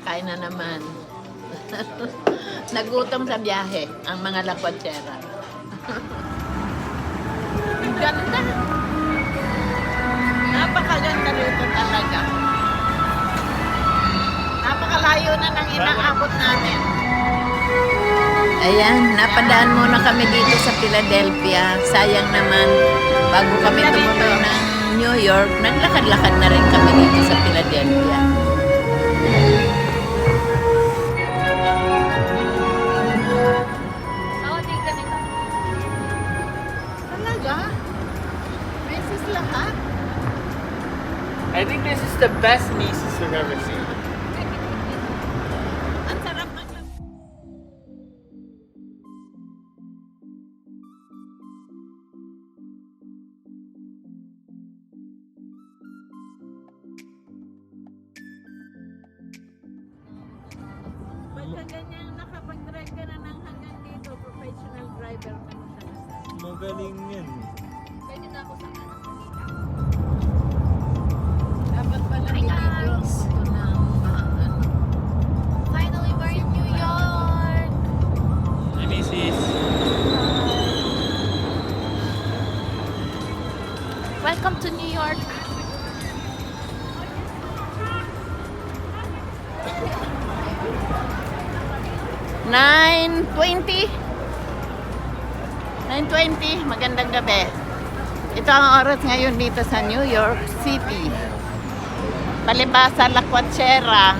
kakain na naman. Nagutom sa biyahe ang mga lakwatsera. Ang ganda. Napakaganda rito talaga. Napakalayo na ng inaabot natin. Ayan, napadaan muna kami dito sa Philadelphia. Sayang naman, bago kami tumuloy ng New York, naglakad-lakad na rin kami dito sa Philadelphia. Talaga? Beses lahat? I think this is the best Macy's we've ever seen. Ang sarap maglakad. Pagka ganyan, nakapag-drive ka na ng hanggang dito, professional driver ka na talaga. Magaling yun. Pwede na ako sa anak kanina. Dapat pala video ito ng ano. Finally, we're in New York. Hi, Macy's. Welcome to New York. $9:20. 9:20, magandang gabi. Ito ang oras ngayon dito sa New York City. Palibasa Lakwatsera,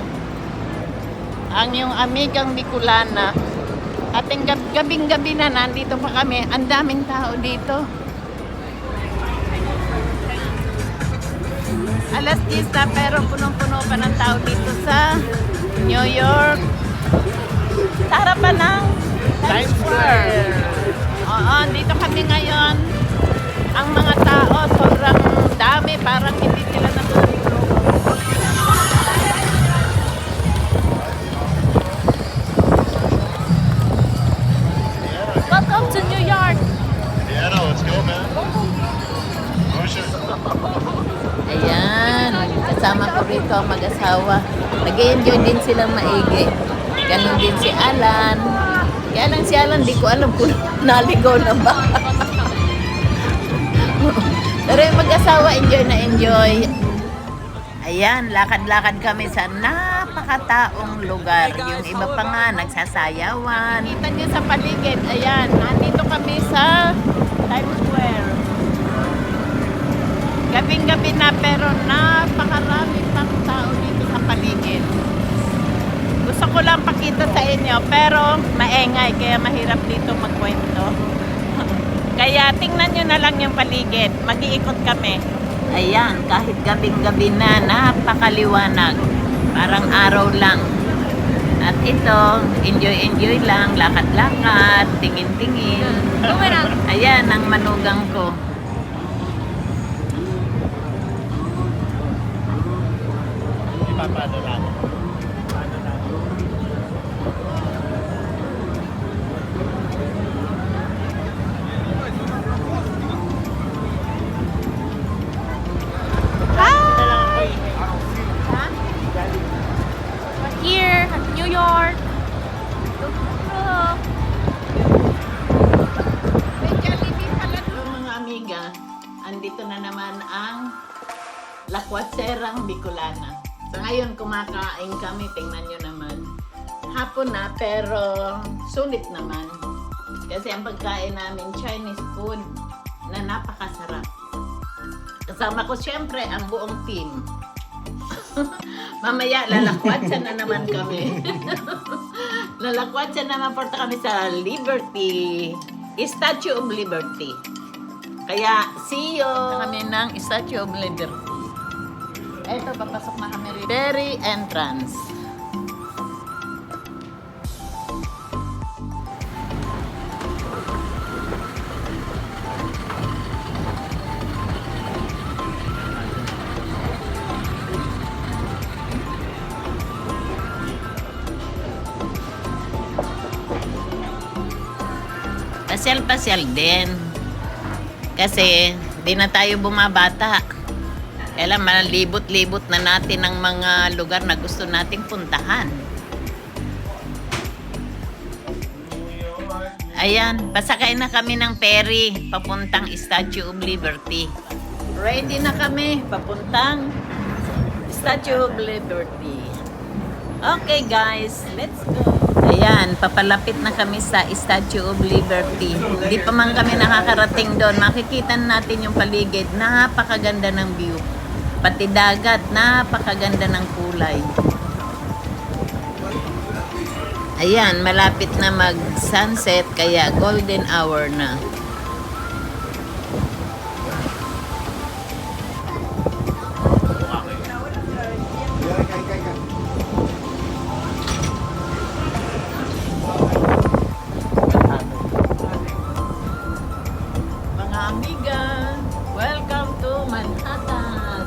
ang iyong amigang Bicolana. At ang gabing-gabi na nandito pa kami. Ang daming tao dito. Alas 10 na pero punong-puno pa ng tao dito sa New York. Sa harapan ng Times Square. Oo, dito kami ngayon. Ang mga tao sobrang dami, parang hindi sila natutulog. Welcome to New York. Deanna, let's go, man. Motion. Ayan, kasama ko rito ang mag-asawa. Nag-enjoy din silang maigi. Ganon din si Alan. Kaya lang si Alan, di ko alam kung naligaw na ba. Pero yung mag-asawa, enjoy na enjoy. Ayan, lakad-lakad kami sa napakataong lugar. Yung iba pa nga, nagsasayawan. Kita niyo sa paligid, ayan, nandito kami sa Times Square. Gabing-gabi na pero napakarami pang tao dito sa paligid. Gusto ko lang pakita sa inyo pero maengay kaya mahirap dito magkwento. Kaya tingnan nyo na lang yung paligid. Mag-iikot kami. Ayan, kahit gabing-gabi na, napakaliwanag. Parang araw lang. At ito, enjoy-enjoy lang, lakad-lakad, tingin-tingin. Ayan, ang manugang ko. Ipapadala ko. Here, New York. Mga amiga, andito na naman ang Lakwatserang Bicolana. So ngayon kumakain kami, tingnan nyo naman. Hapon na pero sulit naman. Kasi ang pagkain namin Chinese food na napakasarap. Kasama ko siyempre ang buong team. Mamaya lalakwatsa na naman kami. Lalakwatsa naman porta kami sa Liberty. Statue of Liberty. Kaya, see you! Kami ng Statue of Liberty. Eto, papasok na kami rin. Ferry entrance. Pasyal-pasyal din. Kasi, di na tayo bumabata. Kaya lang, malibot-libot na natin ang mga lugar na gusto nating puntahan. Ayan, pasakay na kami ng ferry papuntang Statue of Liberty. Ready na kami papuntang Statue of Liberty. Okay guys, let's go. Ayan, papalapit na kami sa Statue of Liberty. Hindi pa man kami nakakarating doon. Makikita natin yung paligid. Napakaganda ng view. Pati dagat, napakaganda ng kulay. Ayan, malapit na mag-sunset kaya golden hour na. Mga amiga, welcome to Manhattan.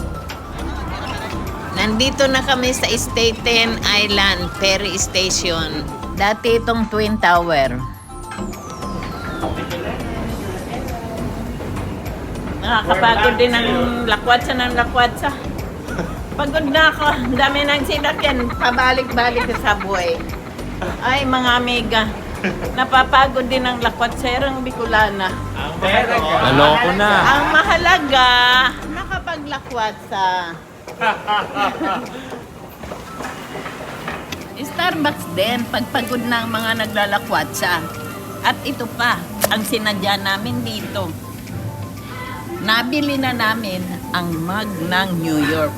Nandito na kami sa Staten Island Ferry Station. Dati itong Twin Tower. Nakakapagod din ang lakwatsa ng lakwatsa. Pagod na ako. Ang dami ng sinakyan. Pabalik-balik sa subway. Ay, mga amiga. Napapagod din ang lakwatserang Bicolana. Naloko na. Ang mahalaga, nakapaglakwatsa. Starbucks din, pagpagod na ang mga naglalakwatsa. At ito pa, ang sinadya namin dito. Nabili na namin ang mug ng New York.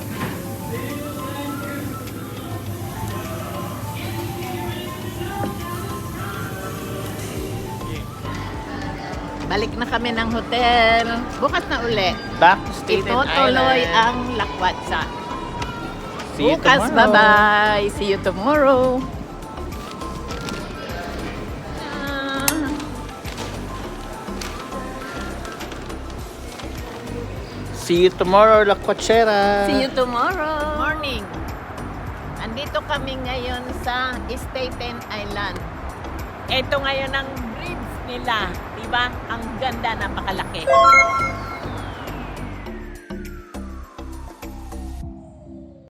Balik na kami ng hotel. Bukas na uli. Back to Staten Itutuloy Island. ang lakwatsa. See you Bukas, tomorrow. bye-bye. See you tomorrow. See you tomorrow, La Cochera. See you tomorrow. Morning. Andito kami ngayon sa Staten Island. Ito ngayon ang bridge nila. Diba? Ang ganda, napakalaki.